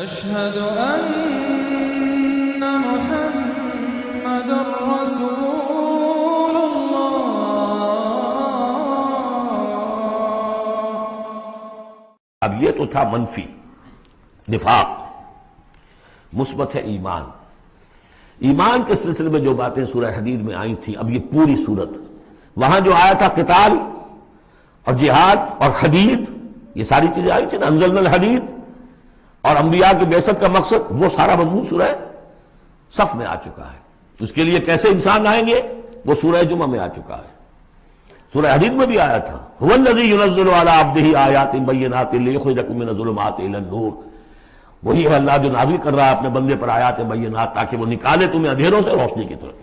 أشهد أن محمد رسول الله۔ اب یہ تو تھا منفی نفاق، مثبت ہے ایمان۔ ایمان کے سلسلے میں جو باتیں سورہ حدید میں آئی تھیں، اب یہ پوری سورت، وہاں جو آیا تھا قتال اور جہاد اور حدید، یہ ساری چیزیں آئی تھیں نا، انزلنا الحدید اور انبیاء کی بعثت کا مقصد، وہ سارا مضمون سورہ صف میں آ چکا ہے۔ اس کے لیے کیسے انسان آئیں گے وہ سورہ جمعہ میں آ چکا ہے۔ سورہ حدید میں بھی آیا تھا، هو الذی ينزل علی عبدہ آیات بینات لیخرجکم من الظلمات الی النور، وہی ہے اللہ جو نازل کر رہا ہے اپنے بندے پر آیات بینات تاکہ وہ نکالے تمہیں اندھیروں سے روشنی کی طرف۔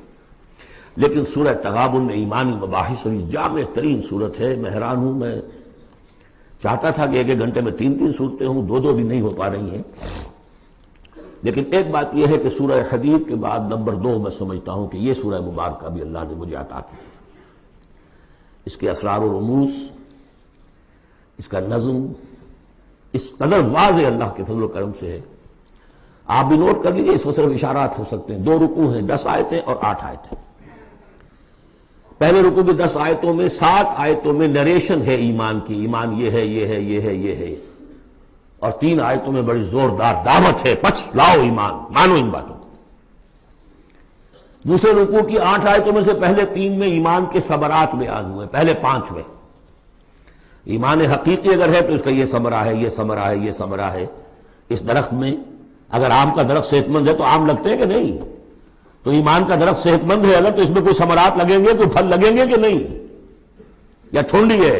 لیکن سورہ تغابن میں ایمانی مباحث اور جامع ترین صورت ہے۔ میں حیران ہوں، میں چاہتا تھا کہ ایک ایک گھنٹے میں تین تین صورتیں ہوں، دو دو بھی نہیں ہو پا رہی ہیں۔ لیکن ایک بات یہ ہے کہ سورہ حدید کے بعد نمبر 2 میں سمجھتا ہوں کہ یہ سورہ مبارکہ بھی اللہ نے مجھے عطا کی، اس کے اسرار و رموز، اس کا نظم اس قدر واضح اللہ کے فضل و کرم سے ہے۔ آپ بھی نوٹ کر لیجیے، اس میں صرف اشارات ہو سکتے ہیں۔ 2 رکوع ہیں، 10 آیتیں اور 8 آیتیں۔ پہلے رکوع کی 10 آیتوں میں 7 آیتوں میں نریشن ہے ایمان کی، ایمان یہ ہے یہ ہے یہ ہے یہ ہے، اور 3 آیتوں میں بڑی زوردار دعوت ہے، پس لاؤ ایمان، مانو ان باتوں کو۔ دوسرے رکوع کی 8 آیتوں میں سے پہلے 3 میں ایمان کے ثمرات بیان ہوئے، پہلے 5 میں ایمان حقیقی اگر ہے تو اس کا یہ ثمرہ ہے، یہ ثمرہ ہے، یہ ثمرہ ہے۔ اس درخت میں اگر آم کا درخت صحت مند ہے تو آم لگتے ہیں کہ نہیں؟ تو ایمان کا درخت صحت مند ہے اگر، تو اس میں کوئی ثمرات لگیں گے، کوئی پھل لگیں گے کہ نہیں؟ یا ٹھونڈی ہے؟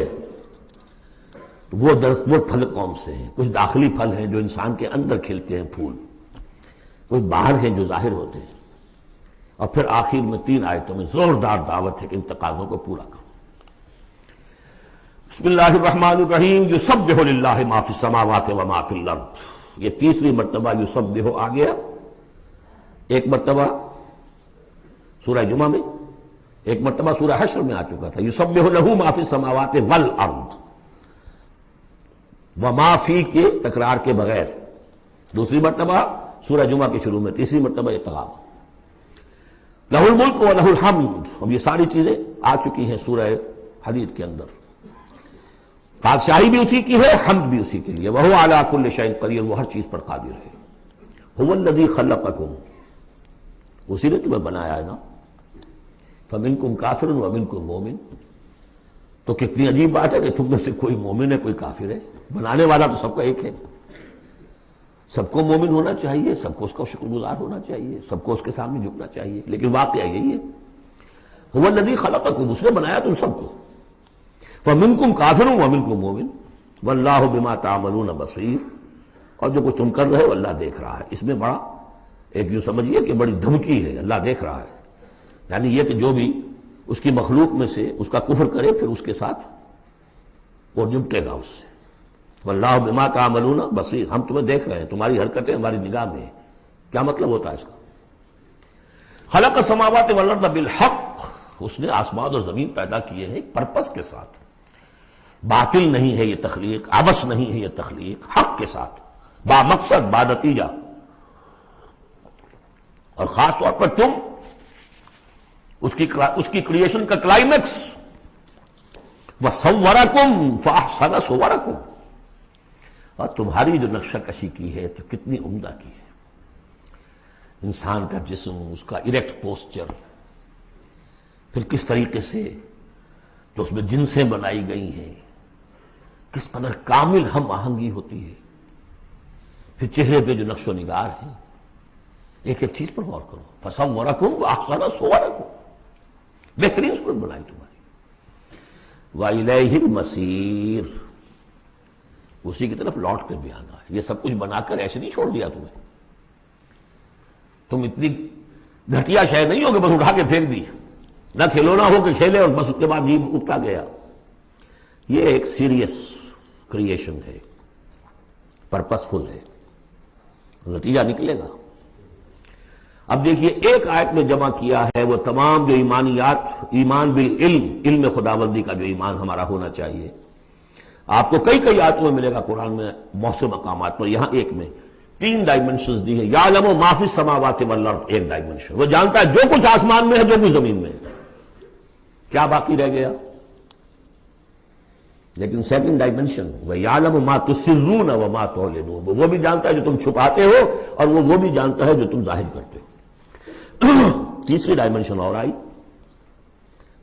وہ درخت، وہ پھل کون سے ہیں؟ کچھ داخلی پھل ہیں جو انسان کے اندر کھلتے ہیں پھول، کچھ باہر ہیں جو ظاہر ہوتے ہیں، اور پھر آخر میں 3 آیتوں میں زوردار دعوت ہے کہ ان تقاضوں کو پورا کرو۔ بسم اللہ الرحمن الرحیم، یسبح للہ ما فی السماوات و ما فی الارض۔ یہ تیسری مرتبہ یسبح آ گیا، ایک مرتبہ سورہ جمعہ میں، ایک مرتبہ سورہ حشر میں آ چکا تھا، یسبح لہ ما فی السماوات والارض، وما فی کے تکرار کے بغیر دوسری مرتبہ سورہ جمعہ کے شروع میں، تیسری مرتبہ یہ تغابن۔ لہ الملک و لہ الحمد، اب یہ ساری چیزیں آ چکی ہیں سورہ حدید کے اندر۔ بادشاہی بھی اسی کی ہے، حمد بھی اسی کے لیے، وہو علی کل شیء قدیر، وہ ہر چیز پر قادر ہے۔ هو الذی خلقکم، اسی نے تمہیں بنایا ہے نا، فمنکم کافر ومنکم مومن۔ تو کتنی عجیب بات ہے کہ تم میں سے کوئی مومن ہے کوئی کافر ہے، بنانے والا تو سب کا ایک ہے۔ سب کو مومن ہونا چاہیے، سب کو اس کا شکر گزار ہونا چاہیے، سب کو اس کے سامنے جھکنا چاہیے، لیکن واقعہ یہی ہے، هو الذی خلقکم، اس نے بنایا تم سب کو، فمنکم کافر ومنکم مومن واللہ بما تعملون بصیر، اور جو کچھ تم کر رہے ہو اللہ دیکھ رہا ہے۔ اس میں بڑا ایک یوں سمجھیے کہ بڑی دھمکی ہے، اللہ دیکھ رہا ہے، یعنی یہ کہ جو بھی اس کی مخلوق میں سے اس کا کفر کرے پھر اس کے ساتھ وہ نمٹے گا اس سے۔ واللہ بما تعملون بصیر، ہم تمہیں دیکھ رہے ہیں، تمہاری حرکتیں ہماری نگاہ میں ہیں۔ کیا مطلب ہوتا ہے اس کا؟ خلق السماوات والارض بالحق، اس نے آسمان اور زمین پیدا کیے ہیں ایک پرپس کے ساتھ، باطل نہیں ہے یہ تخلیق، عبث نہیں ہے یہ تخلیق، حق کے ساتھ، با مقصد، با نتیجہ۔ اور خاص طور پر تم اس کی کریشن کا کلائمیکس، وَصَوَّرَكُمْ فَأَحْسَنَ صُوَرَكُمْ، اور تمہاری جو نقشہ کشی کی ہے تو کتنی عمدہ کی ہے۔ انسان کا جسم، اس کا اریکٹ پوسچر، پھر کس طریقے سے جو اس میں جنسیں بنائی گئی ہیں، کس قدر کامل ہم آہنگی ہوتی ہے، پھر چہرے پہ جو نقش و نگار ہے، ایک ایک چیز پر غور کرو۔ فَصَوَّرَكُمْ وَأَحْسَنَ صُوَرَكُمْ، بہترین صورت بنائی تمہاری۔ وَإِلَيْهِ الْمَصِيرُ، اسی کی طرف لوٹ کر بھی آنا ہے۔ یہ سب کچھ بنا کر ایسے نہیں چھوڑ دیا تمہیں، تم اتنی گھٹیا شے نہیں ہو کہ بس اٹھا کے پھینک دی، نہ کھلونا ہو کہ کھیلے اور بس اس کے بعد جیب اٹھتا گیا۔ یہ ایک سیریس کریشن ہے، پرپسفل ہے، نتیجہ نکلے گا۔ اب دیکھیے ایک آیت میں جمع کیا ہے وہ تمام جو ایمانیات، ایمان بالعلم، علم خداوندی کا جو ایمان ہمارا ہونا چاہیے۔ آپ کو کئی آیتوں میں ملے گا قرآن میں بہت سے مقامات پر، یہاں ایک میں 3 ڈائمنشنز دی ہے. یعلم ما فی السماوات والارض ایک ڈائمنشن, وہ جانتا ہے جو کچھ آسمان میں ہے جو کچھ زمین میں ہے. کیا باقی رہ گیا؟ لیکن سیکنڈ ڈائمنشن وَيَعْلَمُ مَا تُسِرُّونَ وَمَا تُعْلِنُونَ, وہ بھی جانتا ہے جو تم چھپاتے ہو اور وہ بھی جانتا ہے جو تم ظاہر کرتے ہو. تیسری ڈائمنشن اور آئی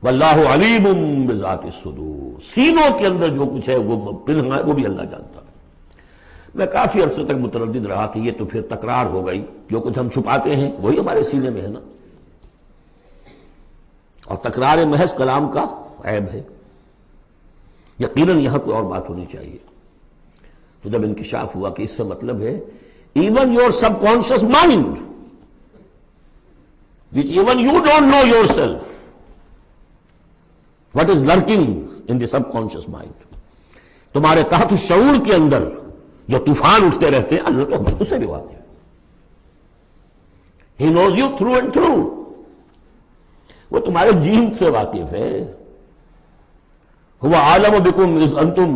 وَاللَّهُ عَلِيمٌ بِذَاتِ الصُّدُورِ, سینوں کے اندر جو کچھ ہے وہ پنہاں ہے, وہ بھی اللہ جانتا ہے. میں کافی عرصے تک متردد رہا کہ یہ تو پھر تکرار ہو گئی, جو کچھ ہم چھپاتے ہیں وہی ہمارے سینے میں ہے نا, اور تکرار محض کلام کا عیب ہے. یقیناً یہاں کوئی اور بات ہونی چاہیے. تو جب انکشاف ہوا کہ اس سے مطلب ہے even your subconscious mind وچ even you don't know yourself what is lurking in the subconscious mind, تمہارے تحت الشعور کے اندر جو طوفان اٹھتے رہتے ہیں اللہ تو اس سے بھی واقف ہے. He knows you through and through, وہ تمہارے جین سے واقف ہے. هو عالم بکم اذ انتم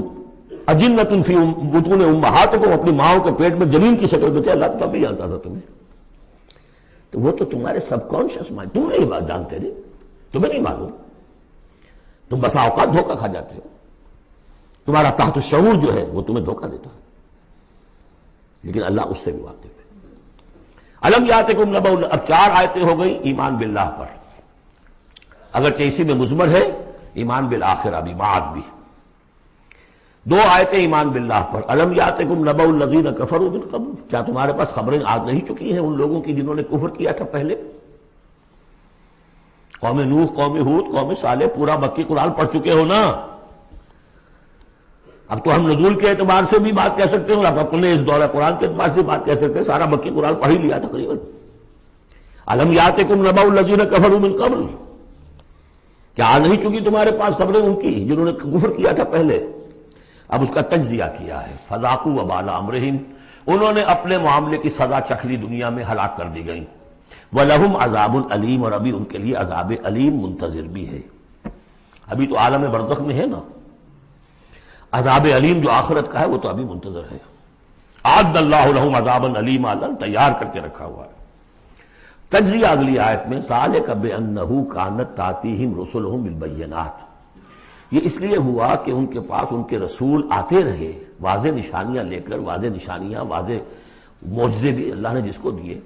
اجنۃ فی بطون امہاتکم, اپنی ماؤں کے پیٹ میں جنین کی شکل میں تھے, اللہ تب بھی جانتا تھا تمہیں. تو وہ تو تمہارے سب کانشیس مائنڈ, تم نہیں بات جانتے رہے, تمہیں نہیں معلوم, تم بسا اوقات دھوکہ کھا جاتے ہو. تمہارا تحت الشعور جو ہے وہ تمہیں دھوکہ دیتا ہے, لیکن اللہ اس سے بھی واقف ہے. الم یاتکم نبأ, اب 4 آیتیں ہو گئی ایمان باللہ پر, اگرچہ اسی میں مضمر ہے ایمان بالآخرہ بھی, معاد بھی. 2 آیتیں ایمان باللہ پر. الم یاتکم نبأ الذین کفروا من قبل, کیا تمہارے پاس خبریں آ نہیں چکی ہیں ان لوگوں کی جنہوں نے کفر کیا تھا پہلے؟ قوم نوح, قوم ہود, قوم صالح, پورا مکی قرآن پڑھ چکے ہو نا. اب تو ہم نزول کے اعتبار سے بھی بات کہہ سکتے ہیں, اب اپنے اس دورہ قرآن کے اعتبار سے بات کہہ سکتے ہیں, سارا مکی قرآن پڑھ ہی لیا تقریباً. الم یاتکم نبأ الذین کفروا من قبل, کیا آ نہیں چکی تمہارے پاس خبریں ان کی جنہوں نے کفر کیا تھا پہلے؟ اب اس کا تجزیہ کیا ہے. فذاقوا وبال امرہم, انہوں نے اپنے معاملے کی سزا چکھ لی, دنیا میں ہلاک کر دی گئی. وَلَهُمْ عَذَابٌ عَلِيمٌ, اور ابھی ان کے لیے عذاب علیم منتظر بھی ہے. ابھی تو عالم برزخ میں ہے نا, عذاب علیم جو آخرت کا ہے وہ تو ابھی منتظر ہے. اعد اللہ لہم عذابا علیما, تیار کر کے رکھا ہوا ہے. تجزیہ اگلی آیت میں ذالک بأنہ کانت تأتیہم رسلہم بالبینات, یہ اس لیے ہوا کہ ان کے پاس ان کے رسول آتے رہے واضح نشانیاں لے کر, واضح نشانیاں, واضح معجزے بھی اللہ نے جس کو دیے.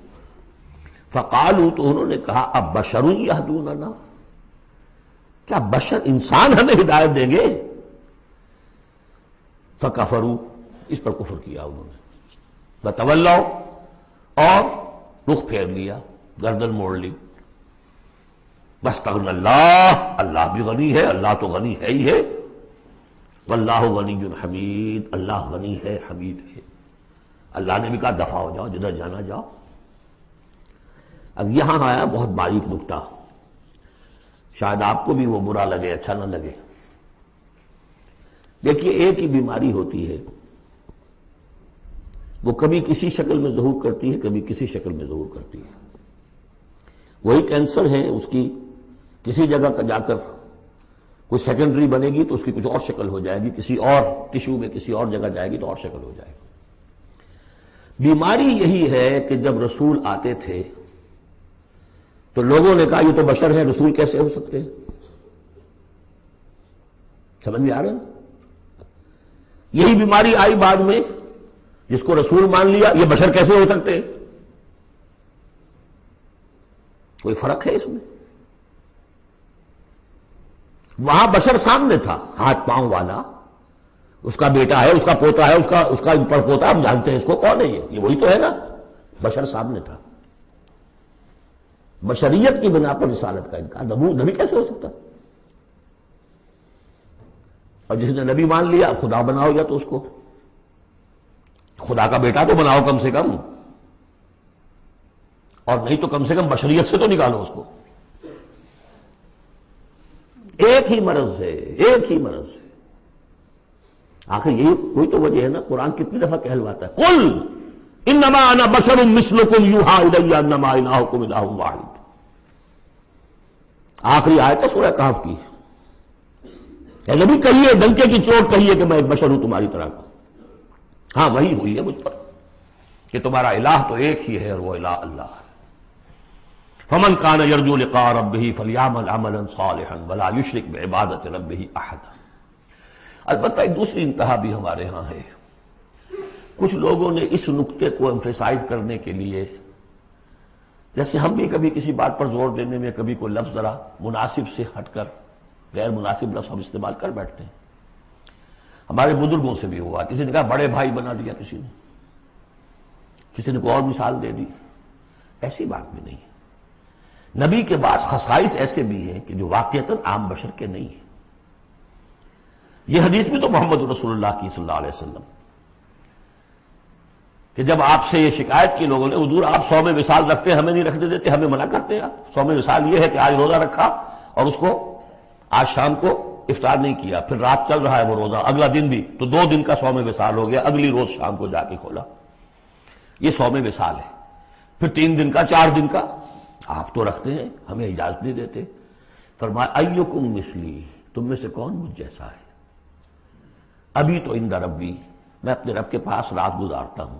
فقالوا, تو انہوں نے کہا اب بشر یہدوننا, کیا بشر انسان ہمیں ہدایت دیں گے؟ فکفروا, اس پر کفر کیا انہوں نے. وتولوا, اور رخ پھیر لیا, گردن موڑ لی. واستغنى اللہ, اللہ بھی غنی ہے, اللہ تو غنی ہے ہی ہے. واللہ غنی حمید, اللہ غنی ہے, حمید ہے. اللہ نے بھی کہا دفع ہو جاؤ, جدھر جانا جاؤ. اب یہاں آیا بہت باریک نکتہ, شاید آپ کو بھی وہ برا لگے, اچھا نہ لگے. دیکھیے ایک ہی بیماری ہوتی ہے, وہ کبھی کسی شکل میں ظہور کرتی ہے, کبھی کسی شکل میں ظہور کرتی ہے. وہی کینسر ہے, اس کی کسی جگہ کا جا کر کوئی سیکنڈری بنے گی تو اس کی کچھ اور شکل ہو جائے گی, کسی اور ٹشو میں کسی اور جگہ جائے گی تو اور شکل ہو جائے گی. بیماری یہی ہے کہ جب رسول آتے تھے تو لوگوں نے کہا یہ تو بشر ہے, رسول کیسے ہو سکتے ہیں؟ سمجھ میں آ رہا ہے؟ یہی بیماری آئی بعد میں, جس کو رسول مان لیا, یہ بشر کیسے ہو سکتے ہیں؟ کوئی فرق ہے اس میں؟ وہاں بشر سامنے تھا, ہاتھ پاؤں والا, اس کا بیٹا ہے, اس کا پوتا ہے, اس کا پڑ پوتا, ہم جانتے ہیں اس کو کون ہے, یہ وہی تو ہے نا. بشر سامنے تھا. بشریت کی بنا پر رسالت کا انکار, نبی کیسے ہو سکتا؟ اور جس نے نبی مان لیا خدا بناؤ, یا تو اس کو خدا کا بیٹا تو بناؤ کم سے کم, اور نہیں تو کم سے کم بشریت سے تو نکالو اس کو. ایک ہی مرض ہے, ایک ہی مرض ہے. آخر یہی کوئی تو وجہ ہے نا, قرآن کتنی دفعہ کہلواتا ہے قل انما انا بشر مثلکم یوحی الی انما الہکم الہ واحد. آخری آیت ہے سورہ کہف کی. اے نبی کہیے, ڈنکے کی چوٹ کہیے کہ میں ایک بشر ہوں تمہاری طرح کا. ہاں وہی ہوئی ہے مجھ پر, کہ تمہارا الہ تو ایک ہی ہے اور وہ الہ اللہ ہے۔ فمن کان یرجو لقاء ربہ فلیعمل عملا صالحا ولا یشرک بعبادۃ ربہ احدا۔ البتہ ایک دوسری انتہا بھی ہمارے ہاں ہے، کچھ لوگوں نے اس نقطے کو ایمفیسائز کرنے کے لیے، جیسے ہم بھی کبھی کسی بات پر زور دینے میں کبھی کوئی لفظ ذرا مناسب سے ہٹ کر غیر مناسب لفظ ہم استعمال کر بیٹھتے ہیں۔ ہمارے بزرگوں سے بھی ہوا، کسی نے کہا بڑے بھائی بنا دیا، کسی نے کوئی اور مثال دے دی۔ ایسی بات بھی نہیں ہے۔ نبی کے بعض خصائص ایسے بھی ہیں کہ جو واقعتاً عام بشر کے نہیں ہیں۔ یہ حدیث بھی تو محمد رسول اللہ کی صلی اللہ علیہ وسلم کہ جب آپ سے یہ شکایت کی لوگوں نے، حضور آپ صوم وصال رکھتے ہیں، ہمیں نہیں رکھنے دیتے، ہمیں منع کرتے ہیں آپ۔ صوم وصال یہ ہے کہ آج روزہ رکھا اور اس کو آج شام کو افطار نہیں کیا، پھر رات چل رہا ہے وہ روزہ، اگلا دن بھی، تو 2 دن کا صوم وصال ہو گیا، اگلی روز شام کو جا کے کھولا، یہ صوم وصال ہے۔ پھر 3 دن کا، 4 دن کا آپ تو رکھتے ہیں، ہمیں اجازت نہیں دیتے۔ فرمایا ایکم مثلی، تم میں سے کون مجھ جیسا ہے؟ ابھی تو عند ربی، میں اپنے رب کے پاس رات گزارتا ہوں،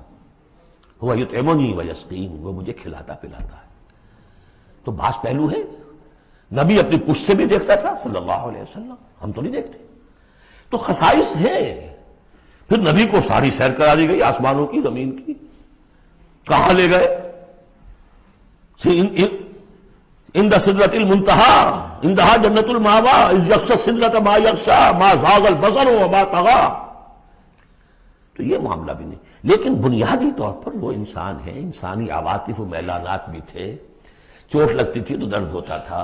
وہ یطعمنی ویسقین، وہ مجھے کھلاتا پلاتا ہے۔ تو بعض پہلو ہے، نبی اپنی پشت سے بھی دیکھتا تھا صلی اللہ علیہ وسلم، ہم تو نہیں دیکھتے۔ تو خصائص ہیں۔ پھر نبی کو ساری سیر کرا دی گئی آسمانوں کی، زمین کی، کہاں لے گئے؟ عند سدرۃ المنتہی، عندہا جنت المأوی، اذ یغشی السدرۃ ما یغشی ما زاغ البصر وما طغی۔ تو یہ معاملہ بھی نہیں، لیکن بنیادی طور پر وہ انسان ہے، انسانی عواطف و میلانات بھی تھے۔ چوٹ لگتی تھی تو درد ہوتا تھا،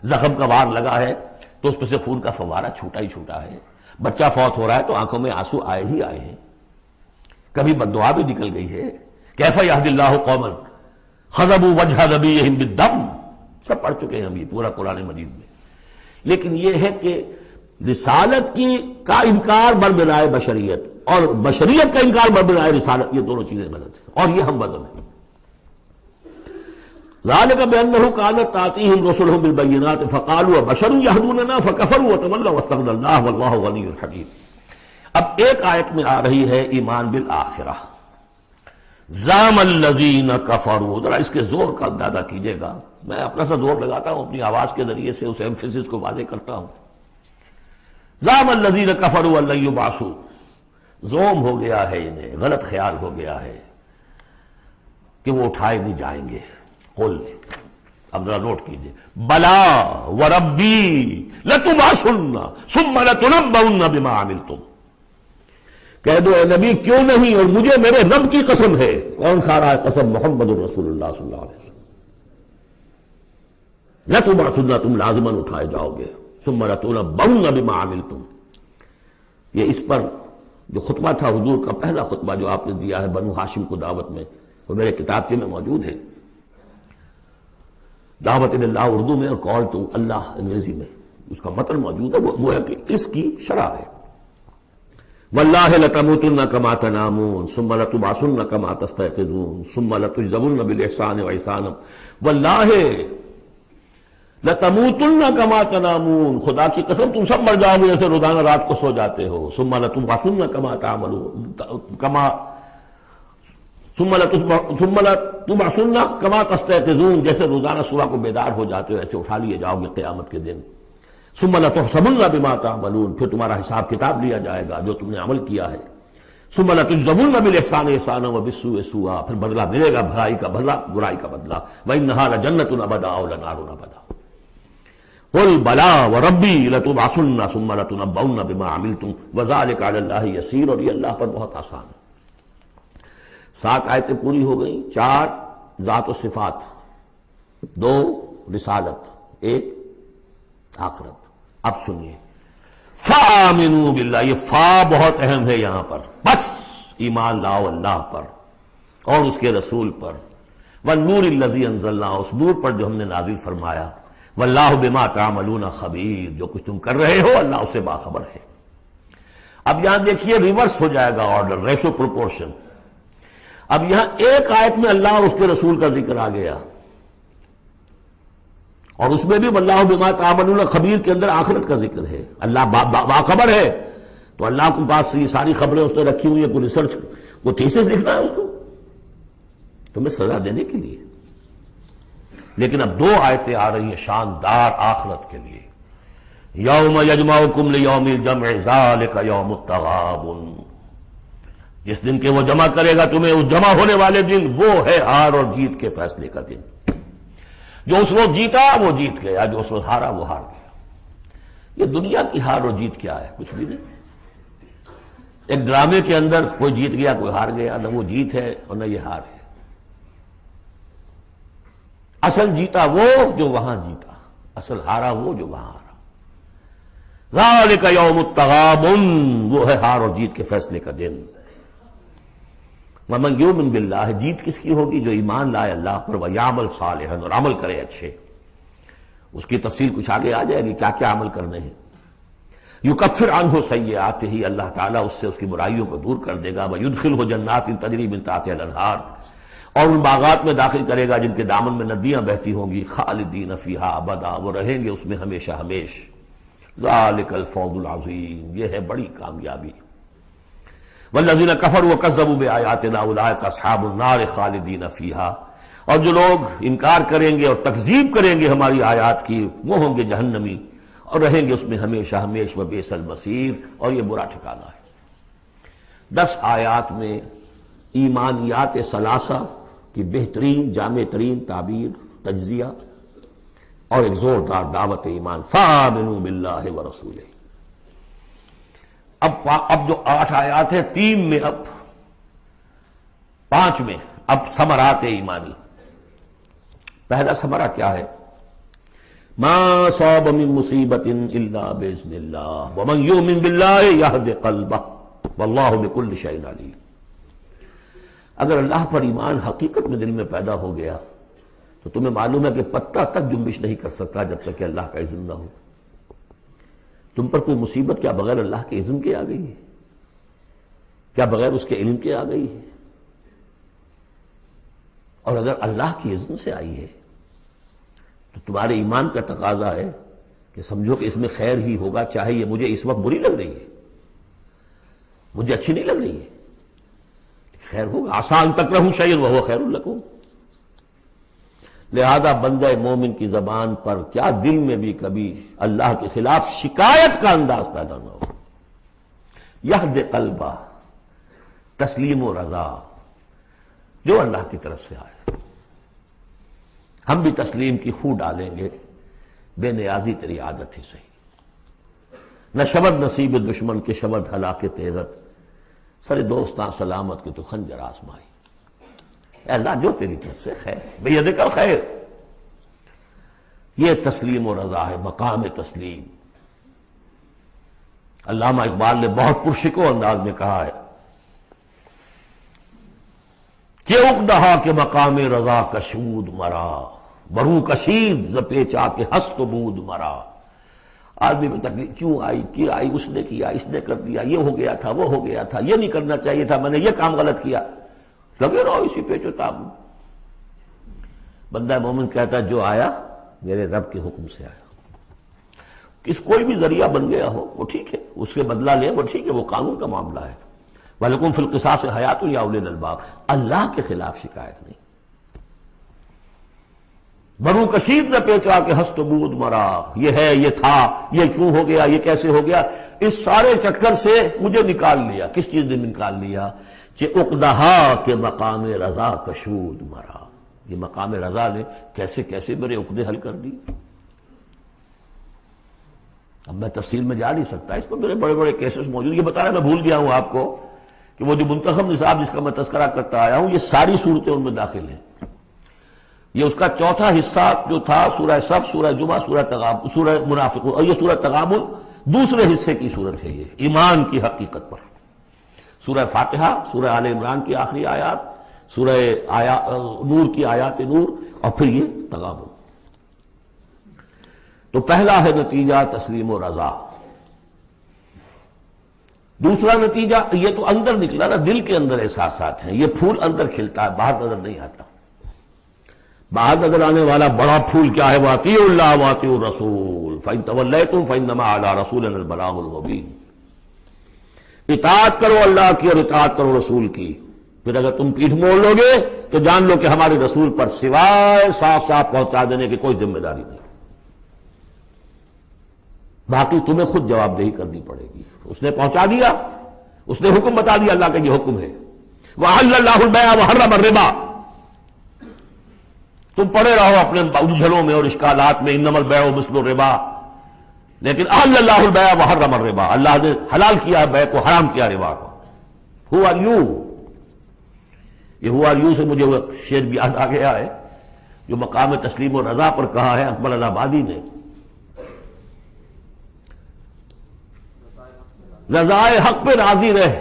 زخم کا وار لگا ہے تو اس پہ سے خون کا فوارہ چھوٹا ہی چھوٹا ہے، بچہ فوت ہو رہا ہے تو آنکھوں میں آنسو آئے ہی آئے ہیں، کبھی بددعا بھی نکل گئی ہے۔ کیف یہدی اللہ قوما خضبوا وجہ نبیہم بالدم، سب پڑھ چکے ہیں ہم یہ پورا قرآن مجید میں۔ لیکن یہ ہے کہ رسالت کا انکار بربنائے بشریت اور بشریت کا انکار بربنائے رسالت، یہ دونوں چیزیں غلط ہیں، اور یہ ہم وزن ہے۔ ذالک بأنہ کانت تأتیہم رسلہم بالبینات فقالوا بشر یہدوننا فکفروا وتولوا واستغنی اللہ واللہ غنی حکیم۔ اب ایک آیت میں آ رہی ہے ایمان بالآخرہ، زعم الذین کفروا، ذرا اس کے زور کا اندازہ کیجئے گا، میں اپنا سا زور لگاتا ہوں، اپنی آواز کے ذریعے سے اس ایمفیسس کو واضح کرتا ہوں۔ زعم الذین کفروا ان لن یبعثوا، زوم ہو گیا ہے انہیں، غلط خیال ہو گیا ہے کہ وہ اٹھائے نہیں جائیں گے۔ قل، اب ذرا نوٹ کیجئے، بلا وربی لتبعثن ثم لتنبؤن بما عملتم، کہہ دو اے نبی کیوں نہیں، اور مجھے میرے رب کی قسم ہے۔ کون کھا رہا ہے قسم؟ محمد رسول اللہ صلی اللہ علیہ وسلم۔ لتبعثن، تم لازماً اٹھائے جاؤ گے، ثم لتنبؤن بما عملتم۔ یہ اس پر جو خطبہ تھا حضور کا، پہلا خطبہ جو آپ نے دیا ہے بنو ہاشم کو دعوت میں، وہ میرے کتابچے میں موجود ہے، دعوت اللہ اردو میں اور کال ٹو اللہ انگریزی میں، اس کا متن موجود ہے، وہ ہے کہ اس کی شرح ہے۔ واللہ لتموتن کما تنامون ثم لتبعثن کما تستيقظون ثم لتجزون بالاحسان واحسانا، واللہ لتموتن کما تنامون، خدا کی قسم تم سب مر جاؤ گے جیسے روزانہ رات کو سو جاتے ہو، ثم لتبعثن کما تعملون ثم لتبعثن کما تستيقظون، جیسے روزانہ صبح کو بیدار ہو جاتے ہو ایسے اٹھا لیے جاؤ گے قیامت کے دن۔ ثم لتحسبن بما تعملون، پھر تمہارا حساب کتاب لیا جائے گا جو تم نے عمل کیا ہے۔ ثم لتجزون بالاحسان احسانا وبالسوء سوءا، پھر بدلہ ملے گا بھلائی کا بدلہ، برائی کا بدلہ۔ وانھا لجنۃ ابدا او لنار ابدا۔ قل بلا وربی لتبعثن ثم لتنبؤن بما عملتم وذلک علی اللہ یسیر، اور یہ اللہ پر بہت آسان ہے۔ 7 آیتیں پوری ہو گئیں، 4 ذات و صفات، 2 رسالت، 1 آخرت۔ اب سنیے، فآمنوا باللہ، یہ فا بہت اہم ہے یہاں پر، بس ایمان لاؤ اللہ پر اور اس کے رسول پر، والنور الذی انزلنا، اس نور پر جو ہم نے نازل فرمایا، واللہ بما تعملون خبیر، جو کچھ تم کر رہے ہو اللہ اس سے باخبر ہے۔ اب یہاں دیکھیے ریورس ہو جائے گا آرڈر، ریشو پروپورشن۔ اب یہاں ایک آیت میں اللہ اور اس کے رسول کا ذکر آ گیا، اور اس میں بھی واللہ بما تعملون خبیر کے اندر آخرت کا ذکر ہے، اللہ باخبر ہے، تو اللہ کے پاس یہ ساری خبریں اس نے رکھی ہوئی ہیں، کوئی ریسرچ، وہ تھیسس لکھنا ہے اس کو، تمہیں سزا دینے کے لیے. لیکن اب دو آیتیں آ رہی ہیں شاندار آخرت کے لیے. یوم یجمعکم لیوم الجمع ذالک یوم التغابن، جس دن کے وہ جمع کرے گا تمہیں اس جمع ہونے والے دن، وہ ہے ہار اور جیت کے فیصلے کا دن. جو اس وقت جیتا وہ جیت گیا، جو اس وقت ہارا وہ ہار گیا. یہ دنیا کی ہار اور جیت کیا ہے؟ کچھ بھی نہیں. ایک ڈرامے کے اندر کوئی جیت گیا کوئی ہار گیا، نہ وہ جیت ہے اور نہ یہ ہار ہے. اصل جیتا وہ جو وہاں جیتا، اصل ہارا وہ جو وہاں ہارا. ذالک یوم التغابن، وہ ہے ہار اور جیت کے فیصلے کا دن. ومن یؤمن باللہ، جیت کس کی ہوگی؟ جو ایمان لائے اللہ پر، ویعمل صالحا، اور عمل کرے اچھے. اس کی تفصیل کچھ آگے آ جائے گی کیا کیا عمل کرنے ہیں. یکفر عنہ سیئاتہ، اللہ تعالیٰ اس سے اس کی برائیوں کو دور کر دے گا. ویدخلہ جنات تجری من تحتہا الانہار، اور ان باغات میں داخل کرے گا جن کے دامن میں ندیاں بہتی ہوں گی. خالدین فیہا ابدا، وہ رہیں گے اس میں ہمیشہ ہمیش. ذالک الفوز العظیم، یہ ہے بڑی کامیابی. والذین کفروا وکذبوا بآیاتنا اولئک اصحاب النار خالدین فیہا، اور جو لوگ انکار کریں گے اور تکذیب کریں گے ہماری آیات کی، وہ ہوں گے جہنمی اور رہیں گے اس میں ہمیشہ ہمیش. وبئس المصیر، اور یہ برا ٹھکانہ ہے. 10 آیات میں ایمانیات ثلاثہ کی بہترین جامع ترین تعبیر، تجزیہ، اور ایک زوردار دعوت ایمان. فآمنوا باللہ ورسولہ. اب جو 8 آیات ہیں، 3 میں اب 5 میں اب ثمرات ایمانی. پہلا ثمرہ کیا ہے؟ ما صاب من مصیبت الا باذن اللہ ومن یؤمن باللہ یہد قلبہ واللہ بکل شیء علیم. اگر اللہ پر ایمان حقیقت میں دل میں پیدا ہو گیا تو تمہیں معلوم ہے کہ پتہ تک جنبش نہیں کر سکتا جب تک کہ اللہ کا اذن نہ ہو. تم پر کوئی مصیبت کیا بغیر اللہ کے اذن کے آ گئی ہے؟ کیا بغیر اس کے علم کے آ گئی ہے؟ اور اگر اللہ کی اذن سے آئی ہے تو تمہارے ایمان کا تقاضا ہے کہ سمجھو کہ اس میں خیر ہی ہوگا، چاہے یہ مجھے اس وقت بری لگ رہی ہے، مجھے اچھی نہیں لگ رہی ہے، خیر ہوگا. عسیٰ ان تکرہوا شیئا وہو خیر لکم. لہذا بندہ مومن کی زبان پر کیا دل میں بھی کبھی اللہ کے خلاف شکایت کا انداز پیدا نہ ہو. یہد قلبہ، تسلیم و رضا، جو اللہ کی طرف سے آئے. ہم بھی تسلیم کی خو ڈالیں گے، بے نیازی تیری عادت ہی صحیح. نہ شبد نصیب دشمن کے شبد ہلاک تیرت، سر دوستاں سلامت کے تو خنجر آزمائی. اے اللہ جو تیری طرف سے خیر، بیدک الخیر. یہ تسلیم و رضا ہے، مقام تسلیم. علامہ اقبال نے بہت پرشکو انداز میں کہا ہے کہ اقدہا کے مقام رضا کشود مرا، برو کشید ز پیچا کے ہست و بود مرا. آدمی میں تکلیف کیوں آئی، کیا آئی، اس نے کیا، اس نے کر دیا، یہ ہو گیا تھا، وہ ہو گیا تھا، یہ نہیں کرنا چاہیے تھا، میں نے یہ کام غلط کیا. لگے رہو اسی پیچ و تاب. بندہ مومن کہتا ہے جو آیا میرے رب کے حکم سے آیا. کوئی بھی ذریعہ بن گیا ہو وہ ٹھیک ہے، اس کے بدلہ لیں وہ ٹھیک ہے، وہ قانون کا معاملہ ہے. وَلَكُمْ فِي الْقِصَاصِ حَيَاةٌ يَا أُولِي الْأَلْبَابِ. اللہ کے خلاف شکایت نہیں. برو کشید نہ پیچا کہ ہست بود مرا، یہ ہے، یہ تھا، یہ کیوں ہو گیا، یہ کیسے ہو گیا، اس سارے چکر سے مجھے نکال لیا. کس چیز نے نکال لیا؟ کہ عقدہا کے مقام رضا کشود مرا. یہ مقام رضا نے کیسے کیسے میرے عقدے حل کر دی. اب میں تفصیل میں جا نہیں سکتا، اس پر میرے بڑے بڑے کیسز موجود. یہ بتانا میں بھول گیا ہوں آپ کو کہ وہ جو منتخب نصاب جس کا میں تذکرہ کرتا آیا ہوں، یہ ساری صورتیں ان میں داخل ہیں. یہ اس کا چوتھا حصہ جو تھا سورہ صف، سورہ جمعہ، سورہ تغابن، سورہ منافقون، اور یہ سورہ تغابن دوسرے حصے کی صورت ہے. یہ ایمان کی حقیقت پر سورہ فاتحہ، سورہ آل عمران کی آخری آیات، سورہ نور کی آیات نور، اور پھر یہ تغابن. تو پہلا ہے نتیجہ تسلیم و رضا. دوسرا نتیجہ یہ تو اندر نکلا نا، دل کے اندر احساسات ہیں. یہ پھول اندر کھلتا ہے، باہر نظر نہیں آتا. باہر نظر آنے والا بڑا پھول کیا ہے؟ وَأَطِیعُوا اللَّهَ وَأَطِیعُوا الرَّسُولَ فَإِن تَوَلَّیْتُمْ فَإِنَّمَا عَلَىٰ رَسُولِنَا الْبَلَاغُ الْمُبِینُ. اطاعت کرو اللہ کی اور اطاعت کرو رسول کی، پھر اگر تم پیٹھ موڑ لو گے تو جان لو کہ ہمارے رسول پر سوائے صاف صاف پہنچا دینے کی کوئی ذمہ داری نہیں، باقی تمہیں خود جواب دہی کرنی پڑے گی۔ اس نے پہنچا دیا، اس نے حکم بتا دیا، اللہ کا یہ حکم ہے۔ وَأَحَلَّ اللَّهُ الْبَيْعَ وَحَرَّمَ الرِّبَا، تم پڑے رہو اپنے الجھنوں میں اور اشکالات میں، انما البیع مثل الربا، لیکن احل اللہ البیع وحرم الربا، اللہ نے حلال کیا بیع کو، حرام کیا ربا کو۔ ہو آر یو، یہ ہو آر یو سے مجھے وہ شعر بھی یاد آ گیا ہے جو مقام تسلیم و رضا پر کہا ہے اکبر الہ آبادی نے، رضائے حق پہ راضی رہ،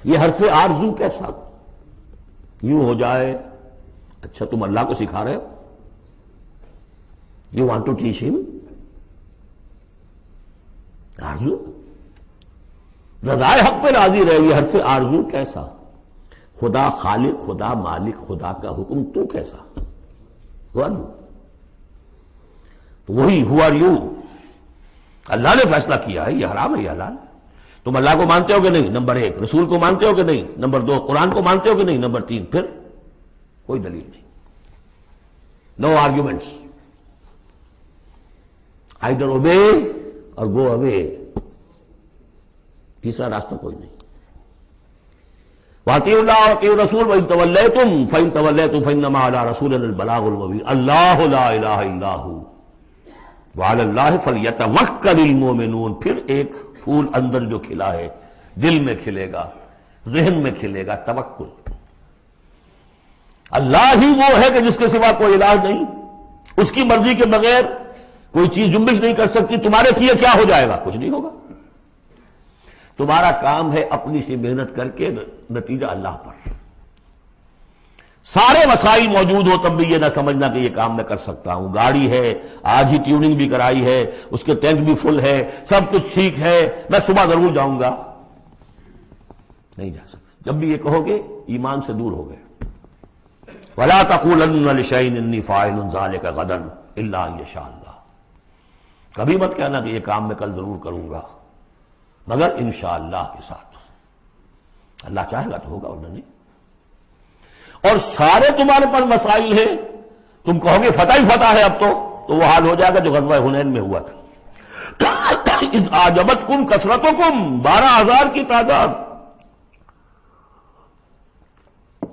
یہ حرف آرزو کیسا یوں ہو جائے۔ اچھا تم اللہ کو سکھا رہے ہو، یو وانٹ ٹو ٹیچ ہم آرزو، رضائے حق پہ راضی رہے، یہ حرف آرزو کیسا، خدا خالق، خدا مالک، خدا کا حکم تو کیسا، وہی ہو آر یو، اللہ نے فیصلہ کیا ہے یہ حرام ہے یہ حلال ہے، تم اللہ کو مانتے ہو کہ نہیں، نمبر 1، رسول کو مانتے ہو کہ نہیں، نمبر 2، قرآن کو مانتے ہو کہ نہیں، نمبر 3، پھر کوئی دلیل نہیں، نو آرگیومنٹس، آئیدر اوبے اور گو اوے، تیسرا راستہ کوئی نہیں۔ وَأَطِيعُوا اللَّهَ وَأَطِيعُوا الرَّسُولَ وَإِن تَوَلَّيْتُمْ فَإِن تَوَلَّيْتُمْ فَإِنَّمَا عَلَىٰ رَسُولِنَا الْبَلَاغُ الْمُبِينُ اللَّهُ لَا إِلَٰهَ إِلَّا هُوَ وَعَلَى اللَّهِ فَلْيَتَوَكَّلِ الْمُؤْمِنُونَ، پھر ایک پھول اندر جو کھلا ہے دل میں کھلے گا، ذہن میں کھلے گا، توکل۔ اللہ ہی وہ ہے کہ جس کے سوا کوئی الہ نہیں، اس کی مرضی کے بغیر کوئی چیز جنبش نہیں کر سکتی، تمہارے کیے کیا ہو جائے گا، کچھ نہیں ہوگا، تمہارا کام ہے اپنی سی محنت کر کے نتیجہ اللہ پر۔ سارے وسائل موجود ہو تب بھی یہ نہ سمجھنا کہ یہ کام میں کر سکتا ہوں، گاڑی ہے آج ہی ٹیوننگ بھی کرائی ہے، اس کے ٹینک بھی فل ہے، سب کچھ ٹھیک ہے، میں صبح ضرور جاؤں گا، نہیں جا سکتا۔ جب بھی یہ کہو گے ایمان سے دور ہو گئے۔ وَلَا تَقُولَنَّ لِشَيْءٍ إِنِّي فَاعِلٌ ذَلِكَ غَدًا إِلَّا أَن يَشَاءَ اللَّهُ، کبھی مت کہنا کہ یہ کام میں کل ضرور کروں گا مگر انشاءاللہ کے ساتھ، اللہ چاہے گا تو ہوگا ورنہ نہیں۔ اور سارے تمہارے پاس مسائل ہیں، تم کہو گے فتح ہی فتح ہے اب تو وہ حال ہو جائے گا جو غزوہ حنین میں ہوا تھا۔ اذ اعجبتکم کثرتکم، 12,000 کی تعداد،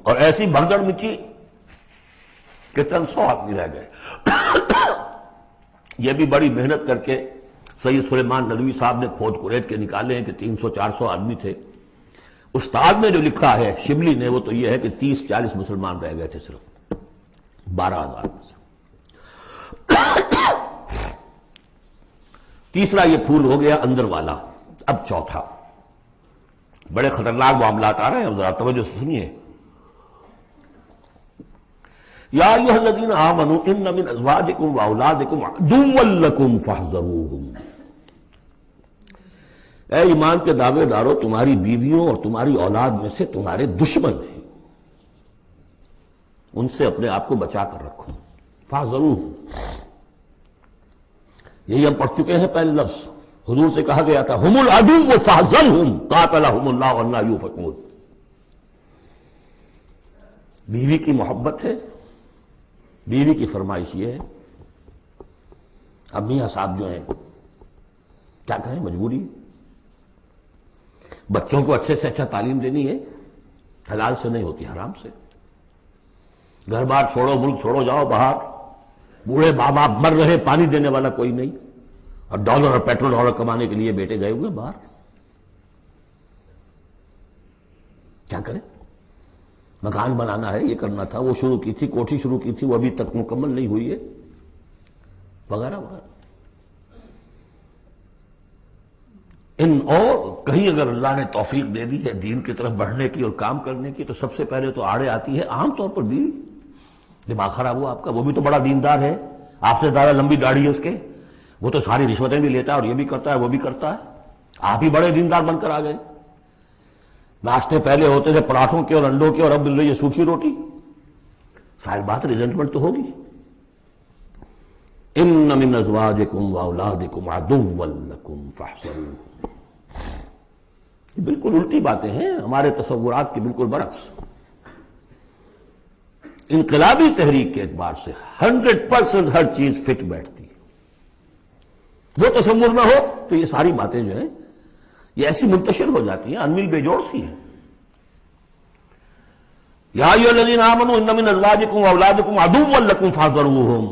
اور ایسی بھگدڑ مچی کہ چند 100 آدمی رہ گئے۔ یہ بھی بڑی محنت کر کے سید سلیمان ندوی صاحب نے کھود کریٹ کے نکالے ہیں کہ 300-400 آدمی تھے۔ استاد نے جو لکھا ہے شبلی نے وہ تو یہ ہے کہ 30-40 مسلمان رہ گئے تھے صرف 12,000 میں سے۔ تیسرا یہ پھول ہو گیا اندر والا، اب چوتھا، بڑے خطرناک معاملات آ رہے ہیں، ذرا توجہ سے سنیے۔ یا ایھا الذین آمنوا ان من ازواجکم واولادکم عدوا لکم فاحذروہم، اے ایمان کے دعوے دارو، تمہاری بیویوں اور تمہاری اولاد میں سے تمہارے دشمن ہیں، ان سے اپنے آپ کو بچا کر رکھو۔ فاحذروہم، یہی ہم پڑھ چکے ہیں پہلے لفظ، حضور سے کہا گیا تھا ہم العدو فاحذرہم قاتلہم اللہ انا یؤفکون۔ بیوی کی محبت ہے، بیوی کی فرمائش یہ ہے، اب میاں صاحب جو ہیں کیا کہیں، مجبوری، بچوں کو اچھے سے اچھا تعلیم دینی ہے، حلال سے نہیں ہوتی، حرام سے۔ گھر بار چھوڑو، ملک چھوڑو، جاؤ باہر، بوڑھے ماں باپ مر رہے، پانی دینے والا کوئی نہیں، اور ڈالر اور پیٹرول ڈالر کمانے کے لیے بیٹے گئے ہوئے باہر، کیا کریں؟ مکان بنانا ہے، یہ کرنا تھا، وہ شروع کی تھی، کوٹھی شروع کی تھی، وہ ابھی تک مکمل نہیں ہوئی ہے، وغیرہ وغیرہ۔ اور کہیں اگر اللہ نے توفیق دے دی ہے دین کی طرف بڑھنے کی اور کام کرنے کی، تو سب سے پہلے تو آڑے آتی ہے عام طور پر بیوی۔ دماغ خراب ہوا آپ کا، وہ بھی تو بڑا دیندار ہے، آپ سے زیادہ لمبی داڑھی ہے اس کے، وہ تو ساری رشوتیں بھی لیتا ہے اور یہ بھی کرتا ہے وہ بھی کرتا ہے، آپ ہی بڑے دیندار بن کر آ گئے۔ ناشتے پہلے ہوتے تھے پراٹھوں کے اور انڈوں کے، اور اب مل رہی ہے سوکھی روٹی، ظاہر بات ریزنٹمنٹ تو ہوگی۔ ان من ازواجکم واولادکم عدوا لکم فاحذروہم، یہ بالکل الٹی باتیں ہیں ہمارے تصورات کے بالکل برعکس۔ انقلابی تحریک کے اعتبار سے 100% ہر چیز فٹ بیٹھتی ہے۔ وہ تصور نہ ہو تو یہ ساری باتیں جو ہیں یہ ایسی منتشر ہو جاتی ہیں، انمل بے جوڑ سی ہیں۔ یا ایھا الذین آمنوا ان من ازواجکم واولادکم عدوا لکم فاحذروہم،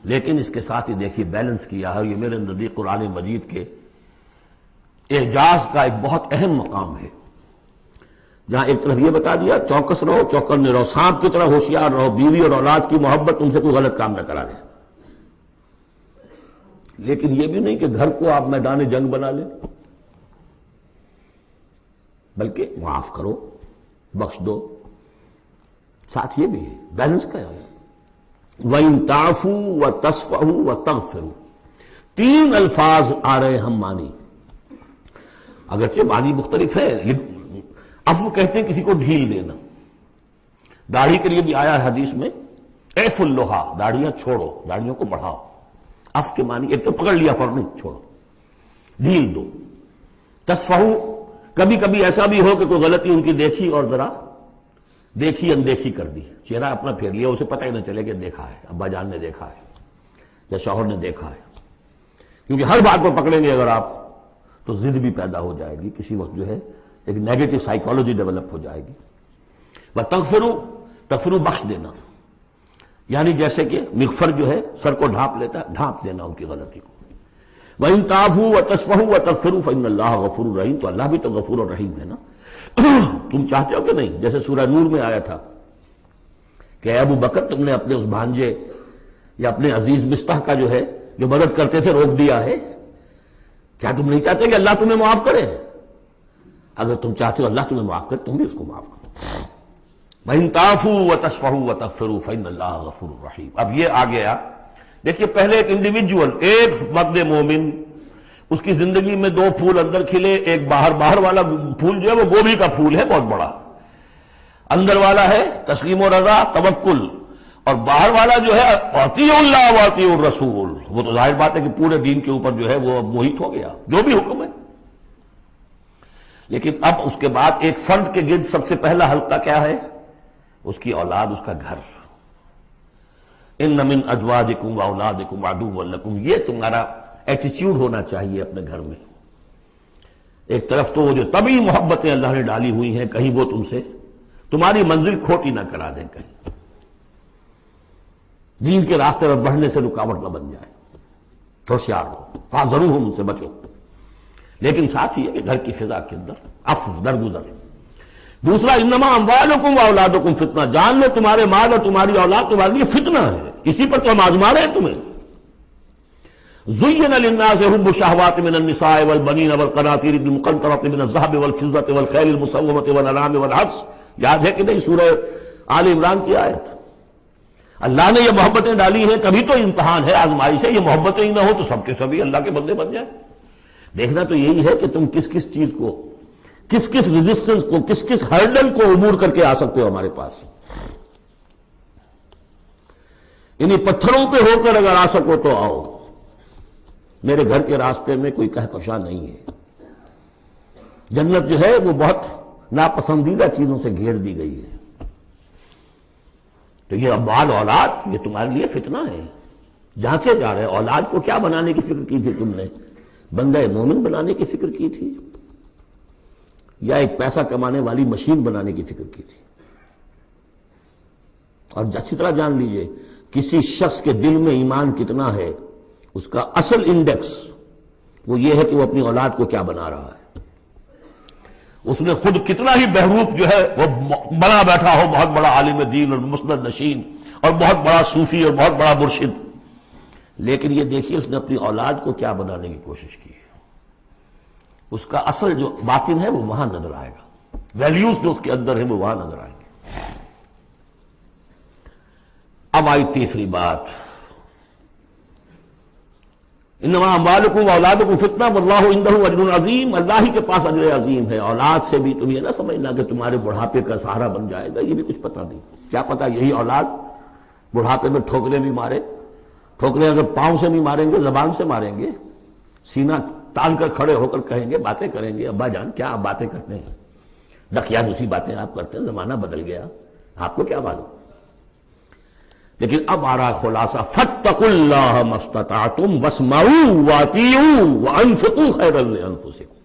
لیکن اس کے ساتھ ہی دیکھیے بیلنس کیا ہے۔ یہ میرے نزدیک قرآن مجید کے اعجاز کا ایک بہت اہم مقام ہے، جہاں ایک طرف یہ بتا دیا چوکس رہو، چوکنے رہو، سانپ کی طرح ہوشیار رہو، بیوی اور اولاد کی محبت تم سے کوئی غلط کام نہ کرا دے، لیکن یہ بھی نہیں کہ گھر کو آپ میدان جنگ بنا لیں، بلکہ معاف کرو، بخش دو، ساتھ یہ بھی ہے بیلنس کا ہے۔ وَإِن تَعْفُوا وَتَصْفَحُوا وَتَغْفِرُوا، تین الفاظ آ رہے ہم معنی، اگرچہ معنی مختلف ہے۔ عفو کہتے ہیں کسی کو ڈھیل دینا، داڑھی کے لیے بھی آیا ہے حدیث میں اعفوا اللحیٰ، داڑھیاں چھوڑو، داڑھیوں کو بڑھاؤ۔ عفو کے معنی ایک تو پکڑ لیا فوراً چھوڑو، ڈھیل دو۔ تصفحوا، کبھی کبھی ایسا بھی ہو کہ کوئی غلطی ان کی دیکھی اور ذرا دیکھی اندیکھی کر دی، چہرہ اپنا پھیر لیا، اسے پتہ ہی نہ چلے کہ دیکھا ہے، ابا جان نے دیکھا ہے یا شوہر نے دیکھا ہے، کیونکہ ہر بات کو پکڑیں گے اگر آپ تو ضد بھی پیدا ہو جائے گی، کسی وقت جو ہے ایک نیگیٹو سائیکالوجی ڈیولپ ہو جائے گی۔ وَتَغْفِرُوا، تغفروا بخش دینا، یعنی جیسے کہ مغفر جو ہے سر کو ڈھانپ لیتا ہے، ڈھانپ دینا ان کی غلطی کو۔ وَإِن تَعْفُوا وَتَصْفَحُوا وَتَغْفِرُوا فَإِنَّ اللَّهَ غَفُورٌ رَحِيمٌ، تو اللہ بھی تو غفور اور رحیم ہے نا۔ تم چاہتے ہو کہ نہیں، جیسے سورہ نور میں آیا تھا کہ اے ابو بکر تم نے اپنے اس بھانجے یا اپنے عزیز مصطح کا جو ہے جو مدد کرتے تھے روک دیا ہے، کیا تم نہیں چاہتے کہ اللہ تمہیں معاف کرے؟ اگر تم چاہتے ہو اللہ تمہیں معاف کرے، تم بھی اس کو معاف کرو۔ وَإِن تَعْفُوا وَتَصْفَحُوا وَتَغْفِرُوا فَإِنَّ اللَّهَ غَفُورٌ رَحِيمٌ۔ اب یہ آ گیا، دیکھیے پہلے ایک انڈیویجول، ایک مرد مومن، اس کی زندگی میں دو پھول اندر کھلے، ایک باہر والا پھول جو ہے وہ گوبھی کا پھول ہے بہت بڑا، اندر والا ہے تسلیم و رضا توکل، اور باہر والا جو ہے اطیعوا اللہ واطیعوا الرسول، وہ تو ظاہر بات ہے کہ پورے دین کے اوپر جو ہے وہ محیط ہو گیا جو بھی حکم ہے۔ لیکن اب اس کے بعد ایک فرد کے گرد سب سے پہلا حلقہ کیا ہے؟ اس کی اولاد، اس کا گھر۔ ان من ازواجکم واولادکم عدوا لکم، یہ تمہارا ایٹیچیوڈ ہونا چاہیے اپنے گھر میں۔ ایک طرف تو وہ جو طبعی محبتیں اللہ نے ڈالی ہوئی ہیں، کہیں وہ تم سے تمہاری منزل کھوٹی نہ کرا دیں، کہیں دین کے راستے پر بڑھنے سے رکاوٹ نہ بن جائے، ہوشیار ہو، فاحذروہم، ان سے بچو۔ لیکن ساتھ ہی ہے کہ گھر کی فضا کے اندر عفو، درگزر۔ دوسرا انما اموالکم واولادکم فتنہ، جان لو تمہارے مال اور تمہاری اولاد تمہارے لیے فتنہ ہے، اسی پر تو ہم آزما رہے ہیں تمہیں۔ زین للناس حب الشہوات من النساء والبنین والقناطیر المقنطرۃ من الذهب والفضة والخیل المسومۃ والانعام والحرث، یاد ہے کہ نہیں سورہ آل عمران کی آیت؟ اللہ نے یہ محبتیں ڈالی ہیں، کبھی تو امتحان ہے، آزمائش ہے، یہ محبتیں ہی نہ ہو تو سب کے سبھی اللہ کے بندے بن جائیں۔ دیکھنا تو یہی ہے کہ تم کس کس چیز کو، کس کس ریزسٹنس کو، کس کس ہرڈل کو عبور کر کے آ سکتے ہو ہمارے پاس۔ انہیں پتھروں پہ ہو کر اگر آ سکو تو آؤ، میرے گھر کے راستے میں کوئی کہکشاں نہیں ہے۔ جنت جو ہے وہ بہت ناپسندیدہ چیزوں سے گھیر دی گئی ہے۔ تو یہ اموال اولاد یہ تمہارے لیے فتنہ ہے، جانچے جا رہے۔ اولاد کو کیا بنانے کی فکر کی تھی تم نے؟ بندہ مومن بنانے کی فکر کی تھی یا ایک پیسہ کمانے والی مشین بنانے کی فکر کی تھی؟ اور اچھی طرح جان لیجئے کسی شخص کے دل میں ایمان کتنا ہے، اس کا اصل انڈیکس وہ یہ ہے کہ وہ اپنی اولاد کو کیا بنا رہا ہے۔ اس نے خود کتنا ہی بہروپ جو ہے وہ بنا بیٹھا ہو، بہت بڑا عالم دین اور مسند نشین اور بہت بڑا صوفی اور بہت بڑا مرشد، لیکن یہ دیکھیے اس نے اپنی اولاد کو کیا بنانے کی کوشش کی ہے۔ اس کا اصل جو باطن ہے وہ وہاں نظر آئے گا، ویلیوز جو اس کے اندر ہیں وہ وہاں نظر آئیں گے۔ اب آئی تیسری بات، انما اموالکم واولادکم فتنہ واللہ عندہ اجر عظیم، اللہ ہی کے پاس اجر عظیم ہے۔ اولاد سے بھی تم یہ نہ سمجھنا کہ تمہارے بڑھاپے کا سہارا بن جائے گا، یہ بھی کچھ پتہ نہیں، کیا پتہ یہی اولاد بڑھاپے میں ٹھوکریں بھی مارے، ٹھوکریں اگر پاؤں سے نہیں ماریں گے زبان سے ماریں گے، سینہ تان کر کھڑے ہو کر کہیں گے، باتیں کریں گے، ابا جان کیا آپ باتیں کرتے ہیں، ڈکیا دوسری باتیں آپ کرتے ہیں، زمانہ بدل گیا، آپ کو کیا معلوم۔ لیکن اب آ رہا خلاصہ فاتقوا اللہ ما استطعتم واسمعوا واطیعوا وانفقوا خیرا لانفسکم.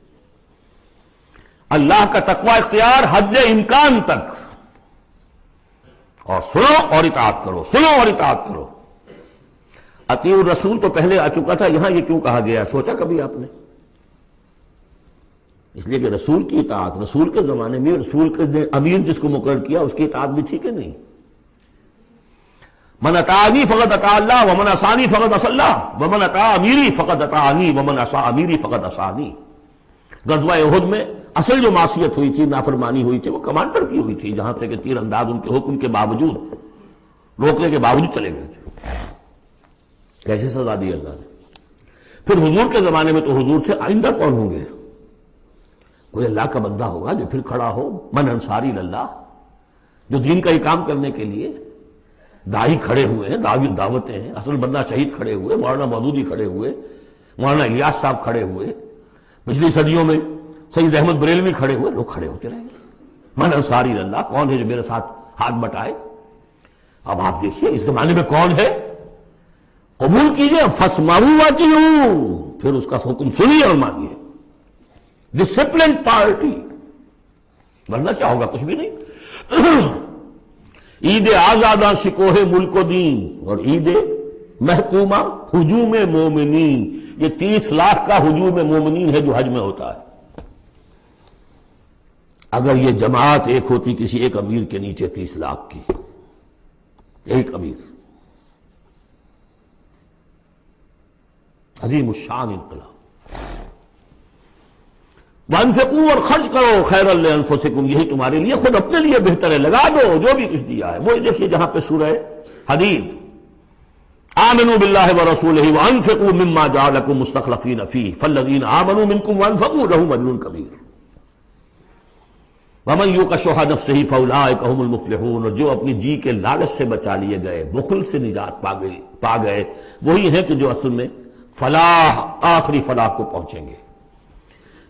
اللہ کا تقوی اختیار حد امکان تک، اور سنو اور اطاعت کرو، سنو اور اطاعت کرو. اطیعوا الرسول تو پہلے آ چکا تھا، یہاں یہ کیوں کہا گیا؟ سوچا کبھی آپ نے؟ اس لیے کہ رسول کی اطاعت، رسول کے زمانے میں رسول کے امیر جس کو مقرر کیا اس کی اطاعت بھی تھی کہ نہیں؟ من اطاعنی فقد اطاع اللہ ومن عصانی فقد عصی اللہ ومن اطاع امیری فقد اطاعنی ومن عصی امیری فقد عصانی. غزوہ احد میں اصل جو معصیت ہوئی تھی، نافرمانی ہوئی تھی، وہ کمانڈر کی ہوئی تھی، جہاں سے کہ تیر انداز ان کے حکم کے باوجود، روکنے کے باوجود چلے گئے تھے. کیسے سزا دی اللہ نے؟ پھر حضور کے زمانے میں تو حضور سے آئندہ کون ہوں گے؟ کوئی اللہ کا بندہ ہوگا جو پھر کھڑا ہو، من انصاری اللہ، جو دین کا ہی کام کرنے کے لیے داعی کھڑے ہوئے ہیں، دعوتیں ہیں. اصل بندہ شہید کھڑے ہوئے، مولانا مودودی کھڑے ہوئے، مولانا الیاس صاحب کھڑے ہوئے، پچھلی صدیوں میں سید احمد بریلوی کھڑے ہوئے، لوگ کھڑے ہوتے رہیں گے. من انصاری اللہ، کون ہے جو میرے ساتھ ہاتھ بٹائے؟ اب آپ دیکھیے اس زمانے میں کون ہے؟ قبول کیجئے، فاسمعوا واطیعوا، پھر اس کا حکم سنیے اور مانیے. ڈسپلن پارٹی، ورنہ کیا ہوگا؟ کچھ بھی نہیں. عید آزاداں شکوہ ملک و دین اور عید محکومہ ہجوم مومنین. یہ 30 لاکھ کا ہجوم مومنین ہے جو حج میں ہوتا ہے. اگر یہ جماعت ایک ہوتی کسی ایک امیر کے نیچے 30 لاکھ کی، ایک امیر، عظیم الشان انقلاب. وانفقوا، اور خرچ کرو، خیرا لانفسکم، یہی تمہارے لیے، خود اپنے لیے بہتر ہے، لگا دو جو بھی کچھ دیا ہے. وہی دیکھیے جہاں پہ سورہ حدید، آمنوا باللہ ورسولہ وانفقوا مما جعلکم مستخلفین فیہ فالذین آمنوا منکم وانفقوا لہم اجر کبیر ومن یوق شح نفسہ فاولئک ھم المفلحون. اور جو اپنی جی کے لالچ سے بچا لیے گئے، بخل سے نجات پا گئے، وہی ہیں کہ جو اصل میں فلاح، آخری فلاح کو پہنچیں گے.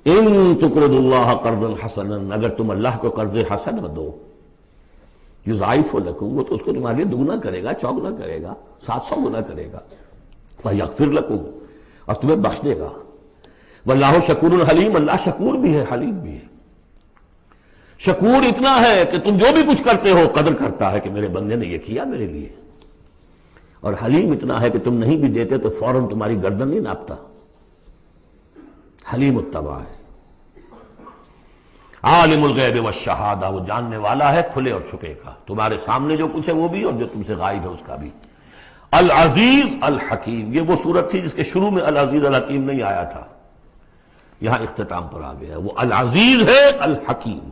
ان تقرضوا اللہ قرضا حسنا، اگر تم اللہ کو قرض حسن دو، یضاعف لکم، وہ تو اس کو تمہارے لیے دگنا کرے گا، چوگنا کرے گا، 700 گنا کرے گا. فیغفر لکم، اور تمہیں بخش دے گا. واللہ شکور حلیم، اللہ شکور بھی ہے، حلیم بھی ہے. شکور اتنا ہے کہ تم جو بھی کچھ کرتے ہو قدر کرتا ہے کہ میرے بندے نے یہ کیا میرے لیے، اور حلیم اتنا ہے کہ تم نہیں بھی دیتے تو فوراً تمہاری گردن نہیں ناپتا. حلیم التبع ہے. عالم الغیب والشہادہ، وہ جاننے والا ہے کھلے اور چھپے کا، تمہارے سامنے جو کچھ ہے وہ بھی اور جو تم سے غائب ہے اس کا بھی. العزیز الحکیم، یہ وہ صورت تھی جس کے شروع میں العزیز الحکیم نہیں آیا تھا، یہاں اختتام پر آ گیا. وہ العزیز ہے الحکیم.